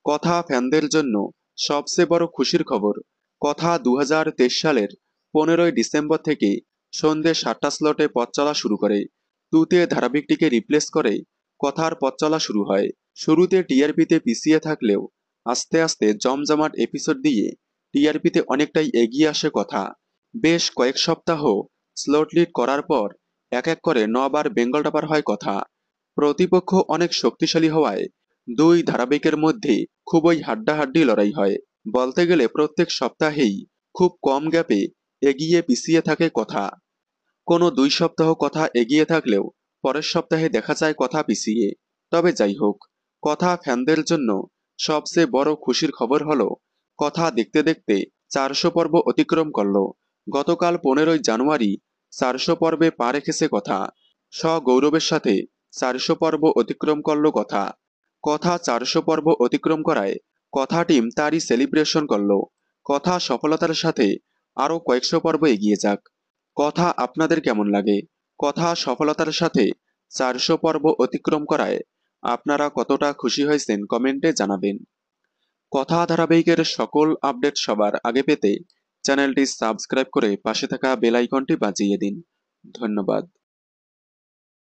কথা ফ্যানদের জন্য সবচেয়ে বড় খুশির খবর। কথা 2023 সালের 15ই ডিসেম্বর থেকে সন্ধ্যে 7টা স্লটে পথ চলা শুরু করে। তুতে ধারাবাহিকটিকে রিপ্লেস করে কথার পথ চলা শুরু হয়। শুরুতে টিআরপিতে পিছিয়ে থাকলেও আস্তে আস্তে জমজমাট এপিসোড দিয়ে টিআরপিতে অনেকটাই এগিয়ে আসে কথা। বেশ কয়েক সপ্তাহ স্লট লিড করার পর এক এক করে 9বার বেঙ্গল টপার হয় কথা। প্রতিপক্ষ অনেক শক্তিশালী হওয়ায় দুই ধারাবাহিকের মধ্যে খুবই হাড্ডাহাড্ডি লড়াই হয়। বলতে গেলে প্রত্যেক সপ্তাহেই খুব কম গ্যাপে এগিয়ে পিছিয়ে থাকে কথা। কোনো 2 সপ্তাহ কথা এগিয়ে থাকলেও পরের সপ্তাহে দেখা যায় কথা পিছিয়ে। তবে যাই হোক, কথা ফ্যানদের জন্য সবচেয়ে বড় খুশির খবর হলো কথা দেখতে দেখতে 400 পর্ব অতিক্রম করলো। গতকাল 15ই জানুয়ারি 400 পর্বে পা রেখেছে কথা। সগৌরবের সাথে 400 পর্ব অতিক্রম করলো কথা। কথা 400 পর্ব অতিক্রম করায় কথা টিম তারই সেলিব্রেশন করলো। কথা সফলতার সাথে আরও কয়েকশো পর্ব এগিয়ে যাক। কথা আপনাদের কেমন লাগে? কথা সফলতার সাথে 400 পর্ব অতিক্রম করায় আপনারা কতটা খুশি হয়েছেন কমেন্টে জানাবেন। কথা ধারাবাহিকের সকল আপডেট সবার আগে পেতে চ্যানেলটি সাবস্ক্রাইব করে পাশে থাকা বেল আইকনটি বাজিয়ে দিন। ধন্যবাদ।